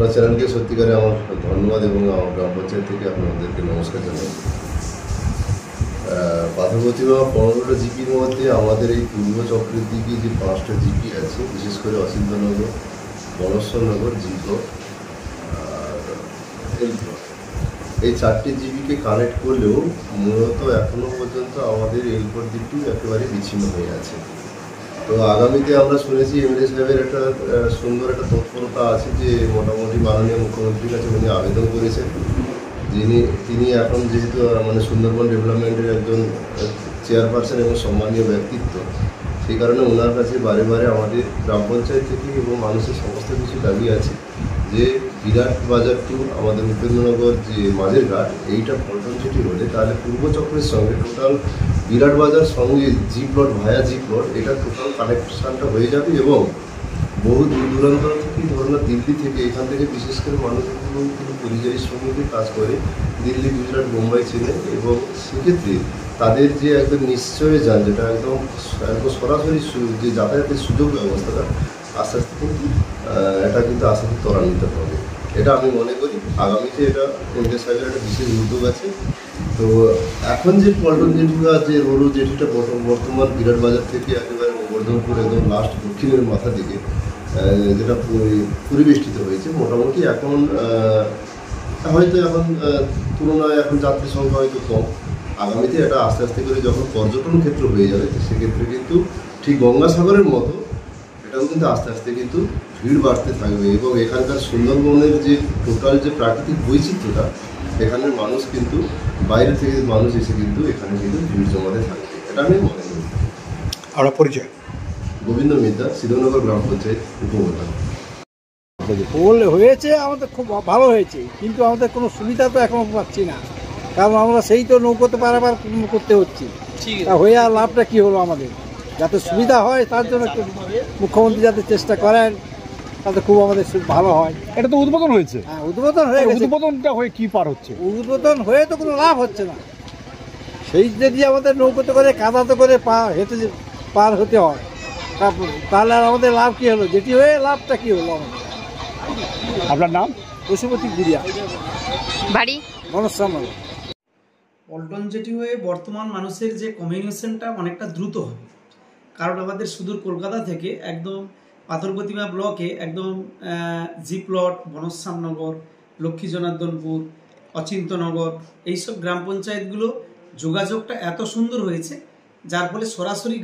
আপনার চ্যানেলকে সত্যিকারে আমার ধন্যবাদ এবং আমার গ্রাম পঞ্চায়েত থেকে আপনাদেরকে নমস্কার জানাই। পাথরপ্রতিমা 15টা জিপির মধ্যে আমাদের এই পূর্ব চক্রের দিকে যে 5টা জিপি আছে, বিশেষ করে অচিন্তনগর, বনশ্বরনগর, জিপি আর এলপ্লট, এই 4টে জিপিকে কানেক্ট করলেও মূলত এখনও পর্যন্ত আমাদের এলপ্লট দিকটি একেবারে বিচ্ছিন্ন হয়ে আছে। তো আগামীতে আমরা শুনেছি এমএলএ সাহেবের একটা সুন্দর একটা তৎপরতা আছে যে মোটামুটি মাননীয় মুখ্যমন্ত্রীর কাছে উনি আবেদন করেছেন, তিনি এখন যেহেতু সুন্দরবন ডেভেলপমেন্টের একজন চেয়ারপারসন এবং সম্মানীয় ব্যক্তিত্ব, সেই কারণে ওনার কাছে বারে বারে আমাদের গ্রাম পঞ্চায়েত থেকে এবং মানুষের সমস্ত কিছু দাবি আছে যে বিরাট বাজার টু আমাদের উপেন্দ্রনগর যে মাঝের ঘাট, এইটা পল্টন সিটি হলে তাহলে পূর্ব চক্রের সঙ্গে টোটাল বিরাট বাজার সঙ্গে জি প্লট ভায়া জি প্লট, এটা টোটাল কানেকশানটা হয়ে যাবে এবং বহু দূর দূরান্ত থেকে, ধরুন দিল্লি থেকে, এখান থেকে বিশেষ করে মানুষগুলো কিন্তু পরিযায়ী শ্রমিকের কাজ করে দিল্লি, গুজরাট, মুম্বাই, চেন্নাই, এবং সেক্ষেত্রে তাদের যে একদম নিশ্চয় যান, যেটা একদম সরাসরি যে যাতায়াতের সুযোগ ব্যবস্থাটা আস্তে আস্তে কিন্তু এটা কিন্তু আস্তে আস্তে ত্বরান্বিত হবে। এটা আমি মনে করি আগামীতে এটা এমএলএ সাহেবের একটা বিশেষ উদ্যোগ আছে। তো এখন যে পল্টন জেটিটা, যে রোরো জেটিটা বর্তমান বিরাট বাজার থেকে একেবারে গোবর্ধনপুর একদম লাস্ট দক্ষিণের মাথা দিকে যেটা পরিবেষ্টিত হয়েছে, মোটামুটি এখন হয়তো এখন তুলনায় এখন যাত্রী সংখ্যা হয়তো কম। আগামীতে এটা আস্তে আস্তে করে যখন পর্যটন ক্ষেত্র হয়ে যাবে, সেক্ষেত্রে কিন্তু ঠিক গঙ্গাসাগরের মতো এটাও কিন্তু আস্তে আস্তে কিন্তু ভিড় বাড়তে থাকবে এবং এখানকার সুন্দরবনের যে টোটাল যে প্রাকৃতিক বৈচিত্র্যটা, এখানের মানুষ কিন্তু বাইরে থেকে মানুষ এসে কিন্তু এখানে কিন্তু ভিড় জমাতে থাকবে, এটা আমি মনে করি। আমরা পরিচয় গোবিন্দ মিদ্যা, সিদ্ধনগর গ্রাম পঞ্চায়েত উপপ্রধান। হয়েছে আমাদের খুব ভালো হয়েছে, কিন্তু আমাদের কোনো সুবিধা তো এখনো পাচ্ছি না, কারণ আমরা সেই তো নৌকোতে পারাবার করতে হচ্ছে। হয়ে আর লাভটা কি হলো আমাদের? যাতে সুবিধা হয় তার জন্য একটু মুখ্যমন্ত্রী যাতে চেষ্টা করেন, তাতে খুব আমাদের ভালো হয়। এটা তো উদ্বোধন হয়েছে। হ্যাঁ, উদ্বোধন হয়ে গেছে। উদ্বোধনটা হয়ে কি পার হচ্ছে? উদ্বোধন হয়ে তো কোনো লাভ হচ্ছে না। সেই যদি আমাদের নৌকোতে করে কাদাতে করে হেঁটে পার হতে হয়, তাহলে আর আমাদের লাভ কি হলো? যেটি হয়ে লাভটা কি হলো আমাদের? আপনার নাম? পশুপতি গুড়িয়া, বাড়ি বনশ্রীনগর। পল্টন জেটি হয়ে বর্তমান মানুষের যে কমিউনিকেশনটা অনেকটা দ্রুত হবে, কারণ আমাদের সুদূর কলকাতা থেকে একদম পাথরপ্রতিমা ব্লকে একদম জি প্লট, বনশ্যামনগর, লক্ষ্মী জনার্দনপুর, অচিন্তনগর, এইসব গ্রাম পঞ্চায়েতগুলো যোগাযোগটা এত সুন্দর হয়েছে, যার ফলে সরাসরি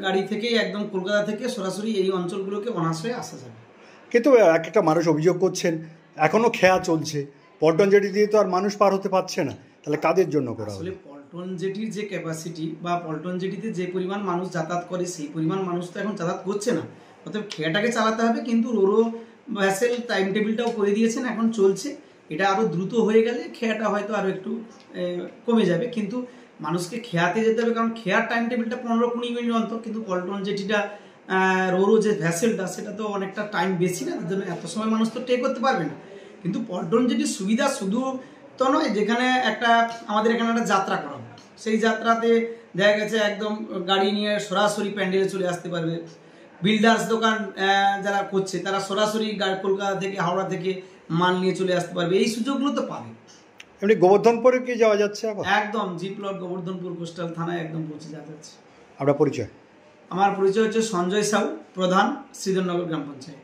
গাড়ি থেকেই একদম কলকাতা থেকে সরাসরি এই অঞ্চলগুলোকে অনায়াসে আসা যাবে। কিন্তু একটা মানুষ অভিযোগ করছেন এখনো খেয়া চলছে, পল্টন জেটি দিয়ে তো আর মানুষ পার হতে পারছে না, তাহলে কাদের জন্য করা আসলে পল্টন জেটির যে ক্যাপাসিটি বা পল্টন জেটিতে যে পরিমাণ মানুষ যাতায়াত করে, সেই পরিমাণ মানুষ তো এখন যাতায়াত করছে না, অতএব খেয়াটাকে চালাতে হবে। কিন্তু রোরো ভ্যাসেল টাইম টেবিলটাও করে দিয়েছেন, এখন চলছে। এটা আরও দ্রুত হয়ে গেলে খেয়াটা হয়তো আরও একটু কমে যাবে, কিন্তু মানুষকে খেয়াতে যেতে হবে, কারণ খেয়ার টাইম টেবিলটা 15-20 মিনিট অন্তর, কিন্তু পল্টন জেটিটা রোরো যে ভ্যাসেলটা সেটা তো অনেকটা টাইম বেশি না, তার জন্য এত সময় মানুষ তো টে করতে পারবে না। কিন্তু পল্টন জেটির সুবিধা শুধু তো নয়, যেখানে আমাদের এখানে একটা যাত্রা করা হয়, সেই যাত্রাতে দেখা গেছে একদম গাড়ি নিয়ে সরাসরি প্যান্ডেলে চলে আসতে পারবে। বিল্ডার্স দোকান যারা করছে তারা সরাসরি কলকাতা থেকে, হাওড়া থেকে মাল নিয়ে চলে আসতে পারবে, এই সুযোগগুলো তো পাবে। এমনি গোবর্ধনপুরে কি যাওয়া যাচ্ছে? একদম জি প্লট গোবর্ধনপুর কোস্টাল থানায় একদম পৌঁছে যাচ্ছে। আপনার পরিচয়? আমার পরিচয় হচ্ছে সঞ্জয় সাউ, প্রধান, শ্রীধরনগর গ্রাম পঞ্চায়েত।